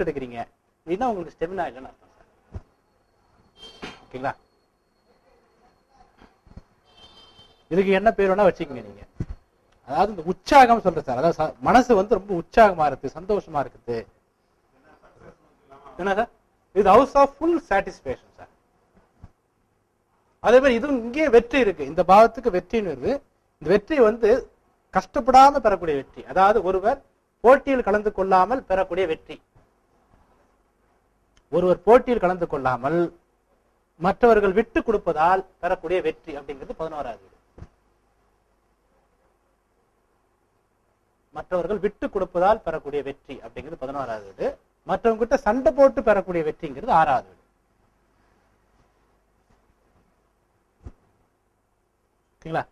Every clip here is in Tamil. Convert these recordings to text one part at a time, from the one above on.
எடுக்கிறீங்க அப்படின்னா உங்களுக்கு ஸ்டெமினா இல்லைன்னு அர்த்தம் சார். ஓகேங்களா? இதுக்கு என்ன பேர் வேணா வச்சுக்கோங்க நீங்க. அதாவது இந்த உற்சாகம் சொல்றேன் சார். அதாவது மனசு வந்து ரொம்ப உற்சாகமா இருக்கு, சந்தோஷமா இருக்குது. என்ன சார்? இது house of full satisfaction sir. அதே மாதிரி இதுவும் இங்கே வெற்றி இருக்கு. இந்த பாவத்துக்கு வெற்றின்னு வருது. இந்த வெற்றி வந்து கஷ்டப்படாம பெறக்கூடிய வெற்றி. அதாவது ஒருவர் போட்டியில் கலந்து கொள்ளாமல் பெறக்கூடிய வெற்றி. ஒருவர் போட்டியில் கலந்து கொள்ளாமல் மற்றவர்கள் விட்டு கொடுப்பதால் பெறக்கூடிய வெற்றி அப்படிங்கிறது 11வது வீடு. மற்றவர்கள் விட்டு கொடுப்பதால் பெறக்கூடிய வெற்றி அப்படிங்கிறது 11வது வீடு. மற்றவங்க கிட்ட சண்டை போட்டு பெறக்கூடிய வெற்றிங்கிறது 6வது வீடு. ஓகேங்களா?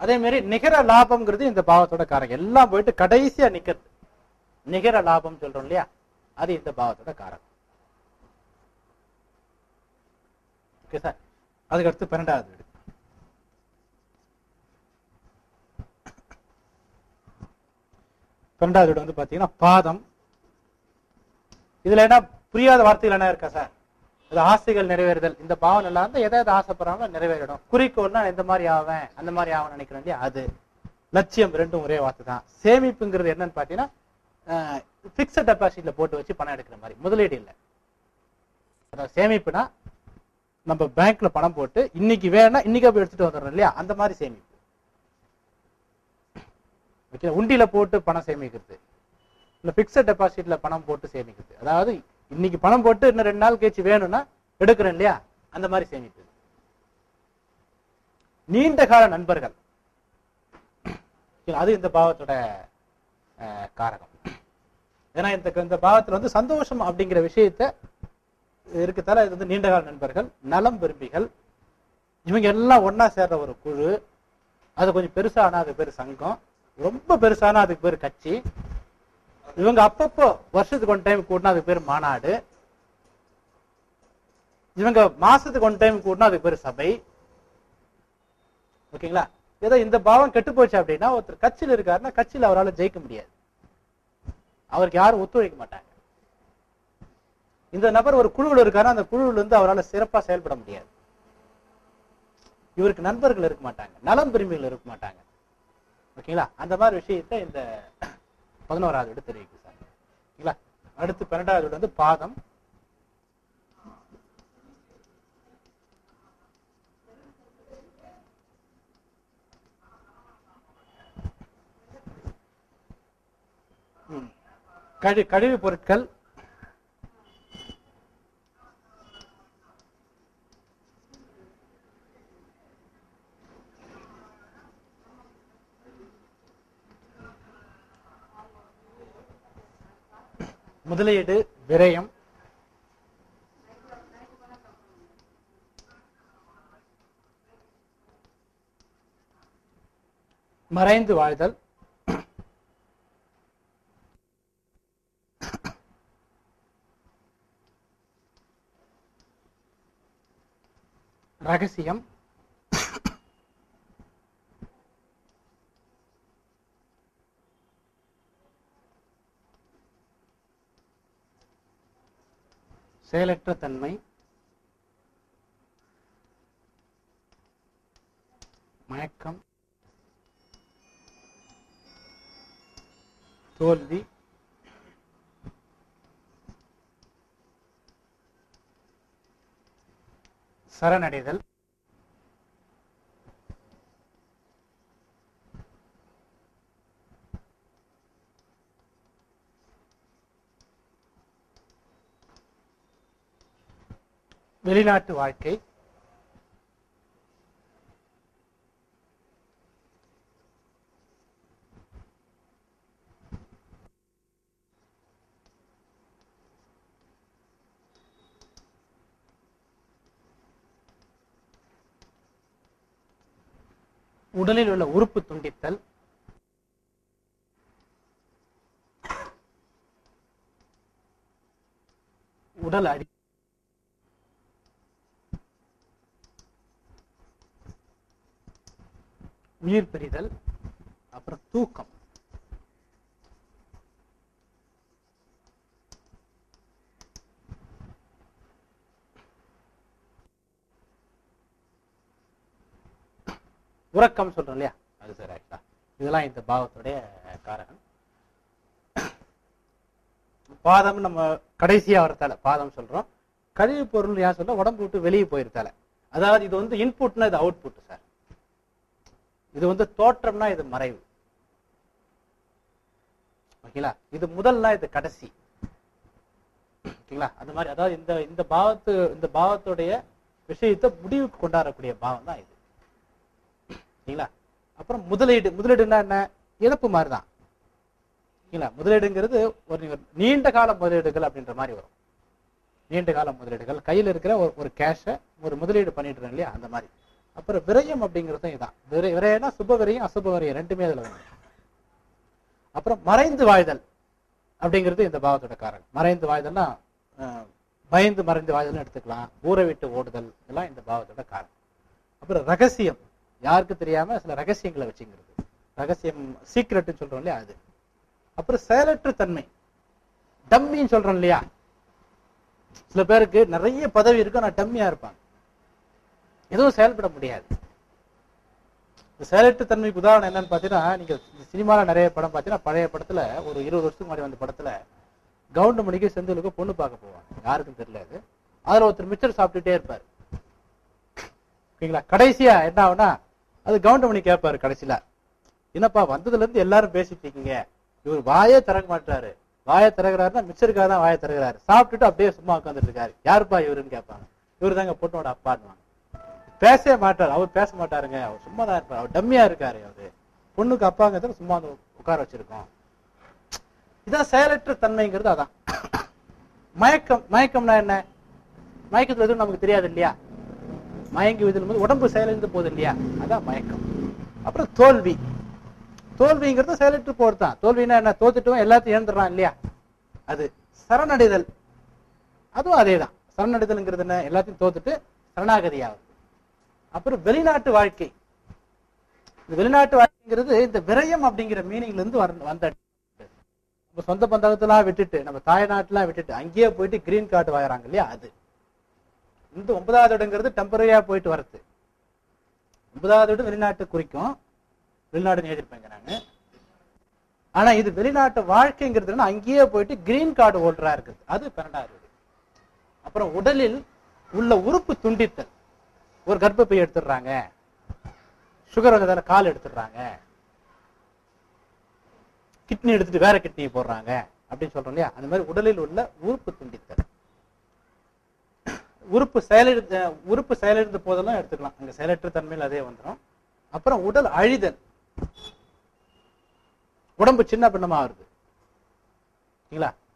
அதே மாதிரி நிகர லாபம்ங்கிறது இந்த பாவத்தோட காரகம். எல்லாம் போயிட்டு கடைசியா நிக்கிறது நிகர லாபம் சொல்றோம் இல்லையா, அது இந்த பாவத்தோட காரகம். Okay sir. அதுக்கு அடுத்து 12வது வீடு. பன்னெண்டாவது வீடு வந்து பாத்தீங்கன்னா பாதம். இதுல என்ன புரியாத வார்த்தைகள் என்ன இருக்கா சார்? இது ஆசைகள் நிறைவேறுதல். இந்த பாவம் நல்லா இருந்தா எதாவது ஆசைப்படுறாங்களோ நிறைவேறிடும். குறிக்கோள்னா எந்த மாதிரி ஆவேன் அந்த மாதிரி ஆவன் நினைக்கிறேன் இல்லையா, அது. லட்சியம் ரெண்டும் ஒரே வார்த்தை தான். சேமிப்புங்கிறது என்னன்னு பாத்தீங்கன்னா பிக்ஸட் டெபாசிட்ல போட்டு வச்சு பணம் எடுக்கிற மாதிரி, முதலீடு இல்லை. அதாவது சேமிப்புனா நம்ம பேங்க்ல பணம் போட்டு இன்னைக்கு வேணா இன்னைக்கு போய் எடுத்துட்டு வந்துடுறோம் இல்லையா, அந்த மாதிரி சேமிப்பு. ஓகே, உண்டியில போட்டு பணம் சேமிக்கிறது இல்ல பிக்ஸட் டெபாசிட்ல பணம் போட்டு சேமிக்கிறது. அதாவது இன்னைக்கு பணம் போட்டு இன்னும் 2 நாள் கழிச்சு வேணும்னா எடுக்கிறேன் இல்லையா, அந்த மாதிரி சேமிப்பு. நீண்ட கால நண்பர்கள், அது இந்த பாவத்தோட காரகம். ஏன்னா இந்த பாவத்துல வந்து சந்தோஷம் அப்படிங்கிற விஷயத்த இருக்கத்தால இது வந்து நீண்ட கால நண்பர்கள், நலம் விரும்பிகள், இவங்க எல்லாம் ஒன்னா சேர்ற ஒரு குழு. அது கொஞ்சம் பெருசானா அது பேர் சங்கம், ரொம்ப பெருசானா அதுக்கு பேர் கட்சி. இவங்க அப்பப்போ வருஷத்துக்கு 1 டைம் கூட்டினா அதுக்கு பேர் மாநாடு. இவங்க மாசத்துக்கு 1 டைம் கூட்டினா அதுக்கு பேர் சபை. ஓகேங்களா? ஏதோ இந்த பாவம் கெட்டு போச்சு அப்படின்னா ஒருத்தர் கட்சியில் இருக்காருன்னா கட்சியில் அவரால் ஜெயிக்க முடியாது, அவருக்கு யாரும் ஒத்துழைக்க மாட்டாங்க. இந்த நபர் ஒரு குழுவில் இருக்காருன்னா அந்த குழுவில் இருந்து அவரால் சிறப்பா செயல்பட முடியாது. இவருக்கு நண்பர்கள் இருக்க மாட்டாங்க, நலம் விரும்பிகள் இருக்க மாட்டாங்க. ஓகேங்களா? அந்த மாதிரி விஷயத்த இந்த 11வது வீடு தெரிவிக்கும் சார். ஓகேங்களா? அடுத்து 12வது வீடு வந்து பாதம். கழிவு பொருட்கள், முதலீடு, விரயம், மறைந்து வாழ்தல், ரகசியம், செயலற்ற தன்மை, மயக்கம், தோல்வி, சரணடைதல், வெளிநாட்டு வாழ்க்கை, உடலில் உள்ள உறுப்பு துண்டித்தல், உடல் அடி, உயிர் பிரிதல், அப்புறம் தூக்கம். உறக்கம் சொல்றோம் இல்லையா, அது சார் ஆக்சுவலா இதெல்லாம் இந்த பாவத்துடைய காரகம். பாதம் நம்ம கடைசியா வரத்தால பாதம் சொல்றோம். கழிவு பொருள் ஏன் சொல்றோம், உடம்பு விட்டு வெளியே போயிருத்தால. அதாவது இது வந்து இன்புட்னா இது அவுட்புட் சார். இது வந்து தோற்றம்னா இது மறைவு. ஓகேங்களா, இது முதல்னா இது கடைசி. ஓகேங்களா, அந்த மாதிரி அதாவது இந்த பாவத்துடைய விஷயத்தை முடிவுக்கு கொண்டாடக்கூடிய பாவம் தான் இது. ஓகேங்களா, அப்புறம் முதலீடுன்னா என்ன, இழப்பு மாதிரி தான். ஓகேங்களா, முதலீடுங்கிறது ஒரு நீண்ட கால முதலீடுகள் அப்படின்ற மாதிரி வரும். நீண்ட கால முதலீடுகள் கையில் இருக்கிற ஒரு கேஷை ஒரு முதலீடு பண்ணிட்டு இல்லையா, அந்த மாதிரி. அப்புறம் விரயம் அப்படிங்கிறதும் இதுதான். விரயம்னா சுப விரயம் அசுப விரயம் ரெண்டுமே அதுல வரும். அப்புறம் மறைந்து வாழ்தல் அப்படிங்கிறது இந்த பாவத்தோட காரணம். மறைந்து வாழ்தல்னா பயந்து மறைந்து வாழ்தல் எடுத்துக்கலாம். ஊரை விட்டு ஓடுதல் இதெல்லாம் இந்த பாவத்தோட காரணம். அப்புறம் ரகசியம், யாருக்கு தெரியாம சில ரகசியங்களை வச்சுங்கிறது, ரகசியம் சீக்ரெட்னு சொல்றோம் இல்லையா அது. அப்புறம் செயலற்ற தன்மை, டம்மின்னு சொல்றோம் இல்லையா. சில பேருக்கு நிறைய பதவி இருக்கும், ஆனா டம்மியா இருப்பாங்க, எதுவும் செயல்பட முடியாது. செயலற்ற தன்மைக்கு உதாரணம் என்னன்னு பாத்தீங்கன்னா, நீங்க சினிமால நிறைய படம் பாத்தீங்கன்னா, பழைய படத்துல ஒரு 20 வருஷத்துக்கு முன்னாடி வந்த படத்துல கவுண்டமணிக்கு செந்திலுக்கு பொண்ணு பார்க்க போவாங்க, யாருக்கும் தெரியல. அதுல ஒருத்தர் மிச்சர் சாப்பிட்டுட்டே இருப்பாரு. ஓகேங்களா, கடைசியா என்ன ஆகுனா அது கவுண்டமணி கேட்பாரு கடைசியில, என்னப்பா வந்ததுல இருந்து எல்லாரும் பேசிட்டு இருக்கீங்க, இவர் வாயே திறக்க மாட்டாரு, வாயை திறகுறாருன்னா மிச்சருக்காக தான் வாயை திறகுறாரு, சாப்பிட்டுட்டு அப்படியே சும்மா உட்காந்துட்டு இருக்காரு, யாருப்பா இவருன்னு கேட்பாங்க. இவரு தாங்க பொண்ணோட அப்பான்னு. பேசவே மாட்டாரு, அவர் பேச மாட்டாருங்க, அவர் சும்மா தான் இருப்பாரு, அவர் டம்மியா இருக்காரு, அவரு பொண்ணுக்கு அப்பாங்கிறத சும்மா உட்கார வச்சிருக்கோம். இதான் செயலற்ற தன்மைங்கிறது. அதான் மயக்கம். மயக்கம்னா என்ன, மயக்கத்துல எதுவும் நமக்கு தெரியாது இல்லையா, மயங்கி விதிலும் போது உடம்பு செயலிழந்து போகுது இல்லையா, அதான் மயக்கம். அப்புறம் தோல்வி. தோல்விங்கிறது செயலற்று போறது தான். தோல்வினா என்ன, தோத்துட்டுவன் எல்லாத்தையும் இழந்துடுறான் இல்லையா, அது. சரணடைதல், அதுவும் அதே தான். சரணடைதல்ங்கிறது என்ன, எல்லாத்தையும் தோத்துட்டு சரணாகதி ஆகுது. அப்புறம் வெளிநாட்டு வாழ்க்கை. இந்த வெளிநாட்டு வாழ்க்கைங்கிறது இந்த விரயம் அப்படிங்கிற மீனிங்ல இருந்து வந்த நம்ம சொந்த பந்தகத்தெல்லாம் விட்டுட்டு, நம்ம தாய்நாட்டெல்லாம் விட்டுட்டு அங்கேயே போயிட்டு கிரீன் கார்டு வாங்குறாங்க இல்லையா, அது. இந்த 9வது இடங்கிறது டெம்பரரியா போயிட்டு வரது. 9வது இடம் வெளிநாட்டு குறிக்கும், வெளிநாடுன்னு எழுதிருப்பேங்க நானு. ஆனா இது வெளிநாட்டு வாழ்க்கைங்கிறது அங்கேயே போயிட்டு கிரீன் கார்டு ஹோல்டரா இருக்குது, அது 12வது. அப்புறம் உடலில் உள்ள உறுப்பு துண்டித்தல். ஒரு கர்ப்பப்பை எடுத்துடுறாங்க, சுகர் வந்ததால கால் எடுத்துடுறாங்க, கிட்னி எடுத்துட்டு வேற கிட்னியை போடுறாங்க அப்படின்னு சொல்றோம் இல்லையா, அந்த மாதிரி உடலில் உள்ள உறுப்பு துண்டித்தல். உறுப்பு செயலிழந்த போதெல்லாம் எடுத்துக்கலாம், அங்க செயலற்ற தன்மையில் அதே வந்துடும். அப்புறம் உடல் அழிதல், உடம்பு சின்ன பின்னமா வருது.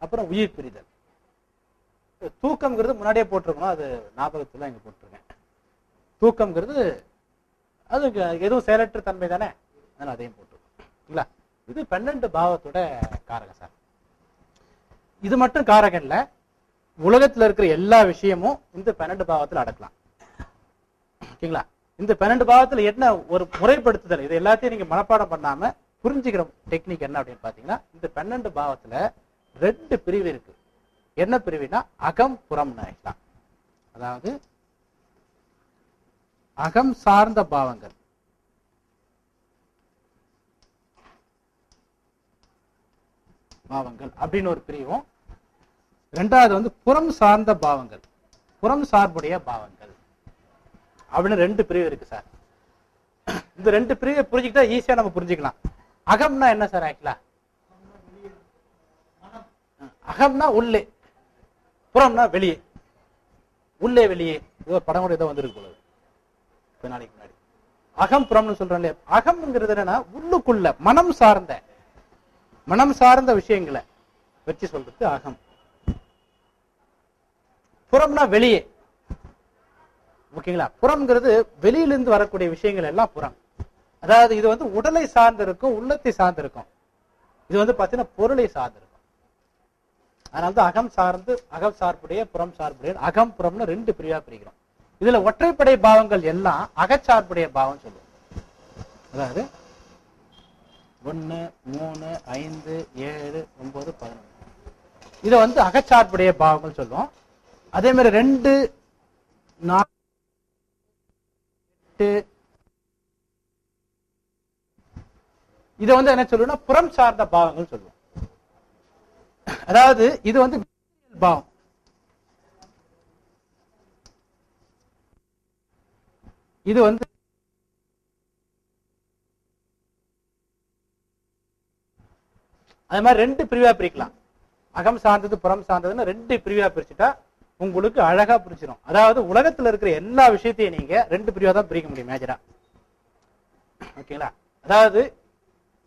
அப்புறம் உயிர் பிரிதல். தூக்கம்ங்கிறது முன்னாடியே போட்டிருக்கணும், அது ஞாபகத்துல இங்க போட்டிருக்கேன். தூக்கம்ங்கிறது அது எதுவும் செயலற்ற தன்மை தானே, அதனால அதையும் போட்டிருக்கோம். இது 12 பாவத்தோட காரகம் சார். இது மட்டும் காரகம் இல்ல, உலகத்துல இருக்கிற எல்லா விஷயமும் இந்த 12 பாவத்துல அடக்கலாம். ஓகேங்களா, இந்த 12 பாவத்துல என்ன ஒரு முறைப்படுத்துதல், இது எல்லாத்தையும் நீங்க மனப்பாடம் பண்ணாம புரிஞ்சுக்கிற டெக்னிக் என்ன அப்படின்னு பாத்தீங்கன்னா, இந்த 12 பாவத்துல 2 பிரிவு இருக்கு. என்ன பிரிவுனா அகம் புறம். அதாவது அகம் சார்ந்த பாவங்கள், அப்படின்னு ஒரு பிரிவும், 2வது வந்து புறம் சார்ந்த பாவங்கள், புறம் சார்புடைய பாவங்கள் அப்படின்னு 2 பிரிவு இருக்கு சார். இந்த 2 பிரிவை புரிஞ்சுக்கிட்டா ஈஸியா நம்ம புரிஞ்சுக்கலாம். அகம்னா என்ன சார் ஆக்சுவலா, அகம்னா உள்ளே, புறம்னா வெளியே. உள்ளே வெளியே, இது ஒரு படம் கூட ஏதோ வந்திருக்கு போல நாளைக்கு முன்னாடி. அகம் புறம்னு சொல்றோம் இல்லையா, அகம்ங்கிறது என்னன்னா உள்ளுக்குள்ள மனம் சார்ந்த விஷயங்களை வச்சு சொல்றது அகம். புறம்னா வெளியே. ஓகேங்களா, புறம்ங்கிறது வெளியிலிருந்து வரக்கூடிய விஷயங்கள் எல்லாம் புறம். அதாவது இது வந்து உடலை சார்ந்து இருக்கும், உள்ளத்தை சார்ந்து இருக்கும். இது வந்து பாத்தீங்கன்னா பொருளை சார்ந்து இருக்கும். அதனாலதான் அகம் சார்புடைய புறம் சார்புடைய, அகம் புறம்னு 2 பிரிவா பிரிக்கிறோம். இதுல ஒற்றைப்படை பாவங்கள் எல்லாம் அகச்சார்புடைய பாவம் சொல்லுவோம். அதாவது 1, 3, 5, 7, 9, 11 இதை வந்து அகச்சார்புடைய பாவங்கள் சொல்லுவோம். அதே மாதிரி 2, 4, 8, இதை வந்து என்ன சொல்லுவோம்னா புறம் சார்ந்த பாவங்கள் சொல்லுவோம். அதாவது இது வந்து பாவம். இது வந்து அது மாதிரி ரெண்டு பிரிவா பிரிக்கலாம். அகம் சார்ந்தது புறம் சார்ந்ததுன்னு ரெண்டு பிரிவா பிரிச்சுட்டா உங்களுக்கு அழகா பிரிச்சிடும். அதாவது உலகத்துல இருக்கிற எல்லா விஷயத்தையும் நீங்க ரெண்டு பிரிவா தான் பிரிக்க முடியும் மேஜரா. ஓகேங்களா? அதாவது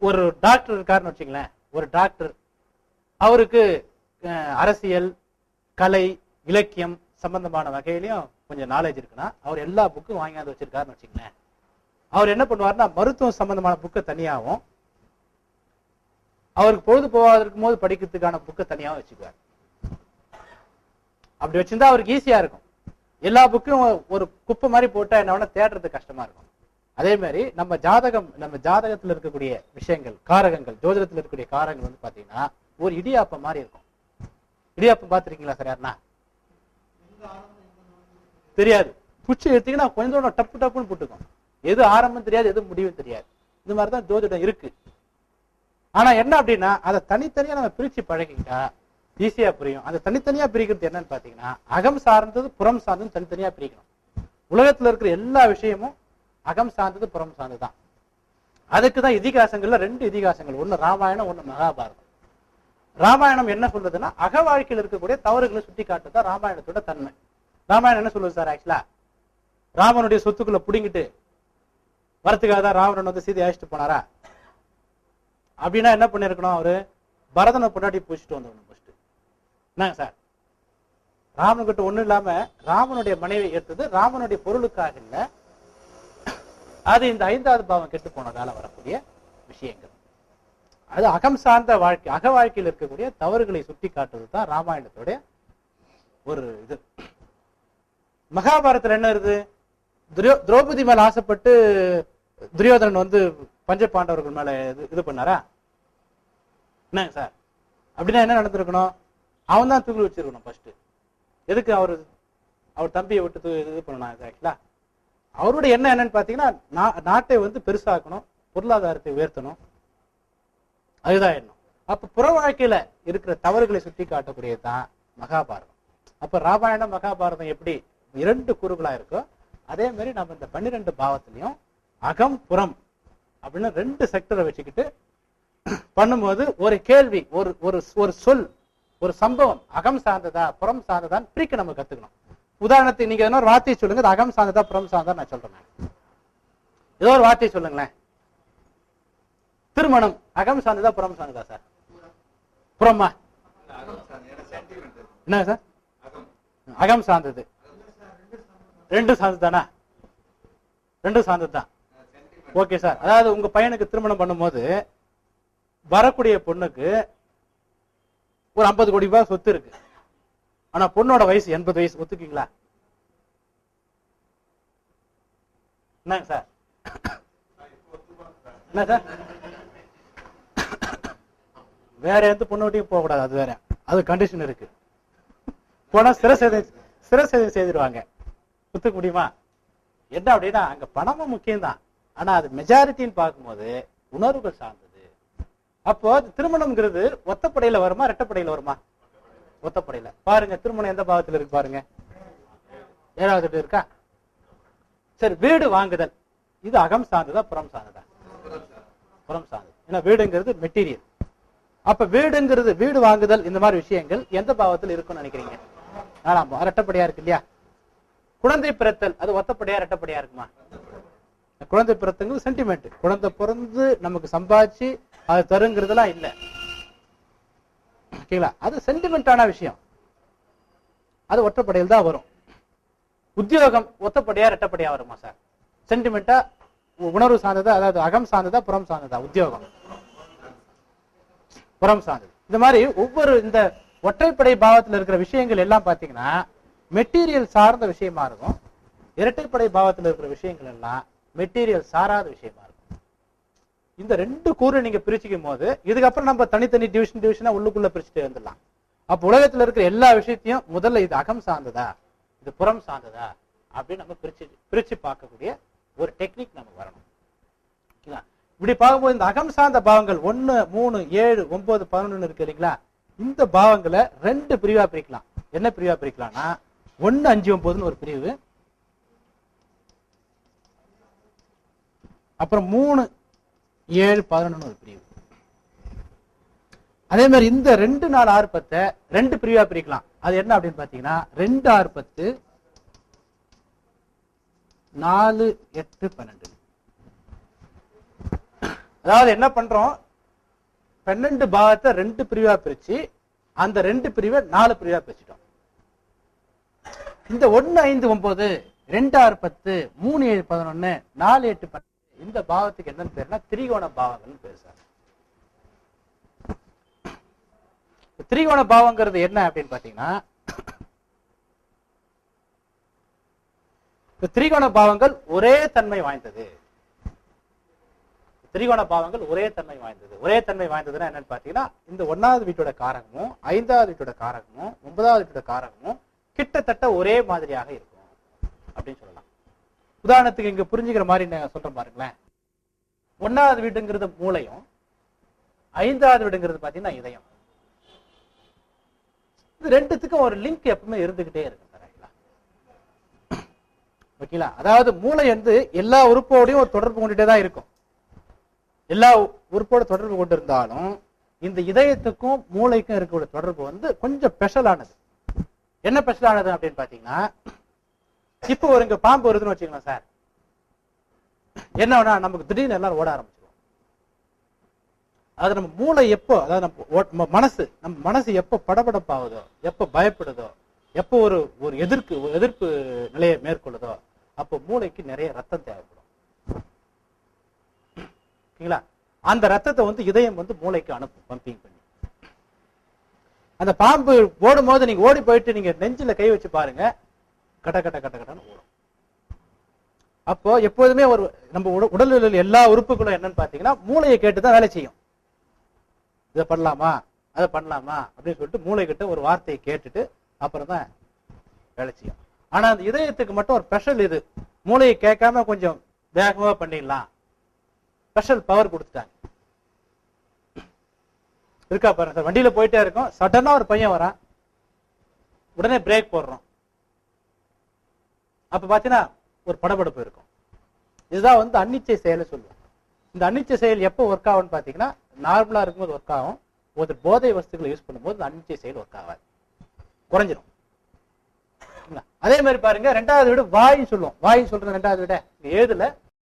ஒரு டாக்டர் இருக்காருன்னு வச்சுங்களேன். ஒரு டாக்டர் அவருக்கு அரசியல், கலை, இலக்கியம் சம்பந்தமான வகையிலையும் கொஞ்சம் நாலேஜ் இருக்குன்னா அவர் எல்லா புக்கும் வாங்கியாந்து வச்சிருக்காருன்னு வச்சுங்களேன். அவர் என்ன பண்ணுவாருன்னா மருத்துவம் சம்பந்தமான புக்கை தனியாகவும் அவருக்கு பொழுது போகாதிருக்கும் போது படிக்கிறதுக்கான புக்கை தனியாகவும் வச்சுக்குவார். அப்படி வச்சிருந்தா அவருக்கு ஈஸியா இருக்கும். எல்லா புக்கும் ஒரு குப்பை மாதிரி போட்டா என்ன தேடுறது கஷ்டமா இருக்கும். அதே மாதிரி நம்ம ஜாதகத்துல இருக்கக்கூடிய விஷயங்கள், காரகங்கள், ஜோதிடத்துல இருக்கக்கூடிய காரகங்கள் வந்து பாத்தீங்கன்னா ஒரு இடியாப்பம் மாதிரி இருக்கும். இடியாப்பம் பார்த்திருக்கீங்களா சார்? யாருன்னா தெரியாது. குச்சி எடுத்தீங்கன்னா கொஞ்சம் டப்பு டப்புன்னு போட்டுக்கும். எது ஆரம்பம் தெரியாது, எது முடிவும் தெரியாது. இந்த மாதிரிதான் ஜோதிடம் இருக்கு. ஆனா என்ன அப்படின்னா அதை தனித்தனியா நம்ம பிரிச்சு பழகிட்டா ஈஸியா புரியும். அந்த தனித்தனியா பிரிக்கிறது என்னன்னு பாத்தீங்கன்னா அகம் சார்ந்தது புறம் சார்ந்தது தனித்தனியா பிரிக்கணும். உலகத்துல இருக்கிற எல்லா விஷயமும் அகம் சார்ந்தது புறம் சார்ந்துதான். அதுக்குதான் இதிகாசங்கள்ல ரெண்டு இதிகாசங்கள், ஒண்ணு ராமாயணம், ஒண்ணு மகாபாரதம். ராமாயணம் என்ன சொல்றதுன்னா அக வாழ்க்கையில் இருக்கக்கூடிய தவறுகளை சுட்டி காட்டுதான் ராமாயணத்தோட தன்மை. ராமாயணம் என்ன சொல்லுது சார்? ஆக்சுவலா ராமனுடைய சொத்துக்களை புடிங்கிட்டு வரத்துக்காக தான் ராவணன் வந்து சீதை அழைச்சிட்டு போனாரா? அப்படின்னா என்ன பண்ணிருக்கணும்? அவரு பரதனை பொண்டாட்டி பூச்சிட்டு வந்தவனு ஃபர்ஸ்ட். என்னங்க சார்? ராமன்கிட்ட ஒண்ணு இல்லாம ராமனுடைய மனைவி எடுத்தது ராமனுடைய பொருளுக்காக இல்ல, அது இந்த 5வது பாவம் கெட்டு போனதால வரக்கூடிய விஷயங்கள். அது அகம் சார்ந்த வாழ்க்கை, அக வாழ்க்கையில் இருக்கக்கூடிய தவறுகளை சுட்டி காட்டுவது தான் ராமாயணத்துடைய ஒரு இது. மகாபாரதத்துல என்ன இருக்கு? திரௌபதி மேல ஆசைப்பட்டு துரியோதனன் வந்து பஞ்ச பாண்டவர்கள் மேல இது பண்ணாரா? என்னங்க சார்? அப்படின்னா என்ன நடந்திருக்கணும்? அவன் தான் தூக்கி வச்சிருக்கணும் ஃபர்ஸ்ட். எதுக்கு அவர் தம்பியை விட்டு இது பண்ணணும்? ஆக்சுவலா அவருடைய எண்ணம் என்னன்னு பாத்தீங்கன்னா நாட்டை வந்து பெருசாக்கணும், பொருளாதாரத்தை உயர்த்தணும், அதுதான் எண்ணம். அப்ப புற வாழ்க்கையில இருக்கிற தவறுகளை சுட்டி காட்டக்கூடியதுதான் மகாபாரதம். அப்ப ராமாயணம் மகாபாரதம் எப்படி 2 கூறுகளா இருக்கோ அதே மாதிரி நம்ம இந்த 12 பாவத்திலையும் அகம் புறம் அப்படின்னு 2 செக்டரை வச்சுக்கிட்டு பண்ணும்போது ஒரு கேள்வி, ஒரு சொல், ஒரு சம்பவம் அகம் சார்ந்ததா புறம் சார்ந்ததான் பிரிக்க நம்ம கத்துக்கணும். உதாரணத்துக்கு நீங்க என்ன ஒரு வார்த்தையை சொல்லுங்க, அது அகம் சார்ந்ததா புறம் சார்ந்ததா நான் சொல்றேன். ஏதோ ஒரு வார்த்தையை சொல்லுங்களேன். திருமணம் அகம் சார்ந்ததா புறம் சார்ந்ததா சார்? புறமா? என்ன சார்? அகம் சார்ந்தது. 2 சார்ந்ததானா? 2 சார்ந்ததுதான். Okay sir. அதாவது உங்க பையனுக்கு திருமணம் பண்ணும்போது வரக்கூடிய பொண்ணுக்கு ஒரு 50 கோடி ரூபாய் சொத்து இருக்கு. ஆனா பொண்ணோட வயசு 80 வயசு. ஒத்துக்கீங்களா? என்னங்க சார்? என்ன சார்? வேற எந்த பொண்ணோட்டையும் போக கூடாது. அது வேற, அது கண்டிஷன் இருக்கு. போனா சிரசேதம் செய்திருவாங்க. ஒத்துக்க முடியுமா? என்ன அப்படின்னா அங்க பணமும் முக்கியம்தான், ஆனா அது மெஜாரிட்டின்னு பார்க்கும்போது உணர்வுகள் சார்ந்தது. அப்போ திருமணம்ங்கிறது ஒத்தப்படையில வருமா ரெட்டப்படையில வருமா? ஒத்தப்படையில. பாருங்க திருமணம் எந்த பாவத்துல இருக்கு பாருங்க. 7வது இருக்கா? சரி, வீடு வாங்குதல் இது அகம் சார்ந்ததா புறம் சார்ந்ததா? புறம் சார்ந்தது. ஏன்னா வீடுங்கிறது மெட்டீரியல். அப்ப வீடுங்கிறது, வீடு வாங்குதல் இந்த மாதிரி விஷயங்கள் எந்த பாவத்தில் இருக்கும்னு நினைக்கிறீங்க? 4ஆம் பாவம். ரெட்டப்படையா இருக்கு இல்லையா? குழந்தை பிறத்தல் அது ஒத்தப்படையா ரெட்டப்படையா இருக்குமா? குழந்தை பிறத்துங்கிறது சென்டிமெண்ட். குழந்தை பிறந்து நமக்கு சம்பாதிச்சு அது தருங்கிறதுலாம் இல்ல. ஓகேங்களா? அது சென்டிமெண்டான விஷயம். அது ஒற்றப்படையில் தான் வரும். உத்தியோகம் ஒத்தப்படையா ரெட்டப்படையா வருமா சார்? சென்டிமெண்டா உணர்வு சார்ந்ததா, அதாவது அகம் சார்ந்ததா புறம் சார்ந்ததா? உத்தியோகம் புறம் சார்ந்தது. இந்த மாதிரி ஒவ்வொரு இந்த ஒற்றைப்படை பாவத்தில் இருக்கிற விஷயங்கள் எல்லாம் பாத்தீங்கன்னா மெட்டீரியல் சார்ந்த விஷயமா இருக்கும். இரட்டைப்படை பாவத்தில் இருக்கிற விஷயங்கள் எல்லாம் மெட்டீரியல் சாராத விஷயமா இருக்கும். இந்த 2 கூறு நீங்க பிரிச்சுக்கும் போது இதுக்கப்புறம் நம்ம தனித்தனி டிவிஷனா உள்ளுக்குள்ள பிரிச்சுட்டு வந்துடலாம். அப்ப உலகத்துல இருக்கிற எல்லா விஷயத்தையும் முதல்ல இது அகம் சார்ந்ததா இது புறம் சார்ந்ததா அப்படின்னு நம்ம பிரிச்சு பார்க்கக்கூடிய ஒரு டெக்னிக் நமக்கு வரணும். இப்படி பார்க்கும்போது இந்த அகம் சார்ந்த பாவங்கள் 1, 3, 7, 9, 11 இருக்கு இல்லைங்களா, இந்த பாவங்களை 2 பிரிவா பிரிக்கலாம். என்ன பிரிவா பிரிக்கலாம்னா 1, 5, 9 ஒரு பிரிவு, அப்புறம் 3, 7, 11 ஒரு பிரிவு. அதே மாதிரி இந்த 2, 4, 6, 10 2 பிரிவா பிரிக்கலாம். அது என்ன அப்படின்னு பாத்தீங்கன்னா 2, 6, 10, 4, 8, 12. அதாவது என்ன பண்றோம், 12 பாவத்தை 2 பிரிவா பிரிச்சு அந்த 2 பிரிவை 4 பிரிவா பிரிச்சுட்டோம். இந்த 1, 5, 9, 2, 6, 10, 3, 7, 11, 4, 8, 12 இந்த பாவத்துக்கு என்னன்னு பேருனா திரிகோண பாவங்கள் பேரு சார். திரிகோண பாவங்கிறது என்ன அப்படின்னு பாத்தீங்கன்னா, திரிகோண பாவங்கள் ஒரே தன்மை வாய்ந்தது. திரிகோண பாவங்கள் ஒரே தன்மை வாய்ந்தது. ஒரே தன்மை வாய்ந்ததுன்னா என்னன்னு பாத்தீங்கன்னா, இந்த 1வது வீட்டோட காரகமும் 5வது வீட்டோட காரகமும் 9வது வீட்டோட காரகமும் கிட்டத்தட்ட ஒரே மாதிரியாக இருக்கும் அப்படின்னு சொல்லலாம். உதாரணத்துக்கு இங்க புரிஞ்சுக்கிற மாதிரி நான் சொல்றேன் பாருங்களேன். 1வது வீடுங்கிறது மூளையும் 5வது வீடுங்கிறது பாத்தீங்கன்னா இதயம். இது ரெண்டுத்துக்கும் ஒரு லிங்க் எப்பவுமே இருந்துகிட்டே இருக்கு. ஓகேங்களா? அதாவது மூளை வந்து எல்லா உறுப்போடையும் ஒரு தொடர்பு கொண்டுட்டே தான் இருக்கும். எல்லா உறுப்போட தொடர்பு கொண்டு இருந்தாலும் இந்த இதயத்துக்கும் மூளைக்கும் இருக்கக்கூடிய தொடர்பு வந்து கொஞ்சம் ஸ்பெஷலானது. என்ன ஸ்பெஷலானது அப்படின்னு பாத்தீங்கன்னா, இப்போ ஒரு இங்க பாம்பு வருதுன்னு வச்சுக்கலாம் சார், என்ன நமக்கு திடீர்னு எல்லாரும் ஓட ஆரம்பிச்சிடும். அது நம்ம மூளை எப்போ, அதாவது நம்ம மனசு எப்போ படபடப்பாகுதோ, எப்போ பயப்படுதோ, எப்போ ஒரு எதிர்ப்பு நிலையை மேற்கொள்ளுதோ அப்போ மூளைக்கு நிறைய ரத்தம் தேவைப்படும். ஓகேங்களா? அந்த ரத்தத்தை வந்து இதயம் வந்து மூளைக்கு அனுப்பும், பம்பிங் பண்ணி. அந்த பாம்பு ஓடும் போது நீங்க ஓடி போயிட்டு நீங்க நெஞ்சில கை வச்சு பாருங்க, கட்ட கட்ட கட்ட கட்டன்னு ஓடும். அப்போ எப்போதுமே நம்ம உடலில் எல்லா உறுப்புகளும் என்னன்னு பாத்தீங்கன்னா மூளையை கேட்டுதான் வேலை செய்யும். இதை பண்ணலாமா அதை பண்ணலாமா அப்படின்னு சொல்லிட்டு மூளை கிட்ட ஒரு வார்த்தையை கேட்டுட்டு அப்புறம் தான் வேலை செய்யும். ஆனா அந்த இதயத்துக்கு மட்டும் ஒரு ஸ்பெஷல், இது மூளையை கேட்காம கொஞ்சம் வேகமா பண்ணிடலாம், ஸ்பெஷல் பவர் கொடுத்துட்டாங்க. இருக்கா பாருங்க சார், வண்டியில போயிட்டே இருக்கோம், சடனா ஒரு பையன் வரான், உடனே பிரேக் போடுறோம், அப்ப பாத்தீங்கன்னா ஒரு படபடப்பு இருக்கும். இதுதான் வந்து அன்னிச்சை செயல் சொல்லுவோம். இந்த அன்னிச்சை செயல் எப்போ ஒர்க் ஆகும்னு பாத்தீங்கன்னா, நார்மலா இருக்கும்போது ஒர்க் ஆகும். ஒரு போதை வஸ்துக்களை யூஸ் பண்ணும்போது இந்த அன்னிச்சை செயல் ஒர்க் ஆகாது, குறைஞ்சிடும். அதே மாதிரி பாருங்க, 2வது வீடு வாய் சொல்லுவோம். வாய் சொல்றது 2வது வீடு ஏதுல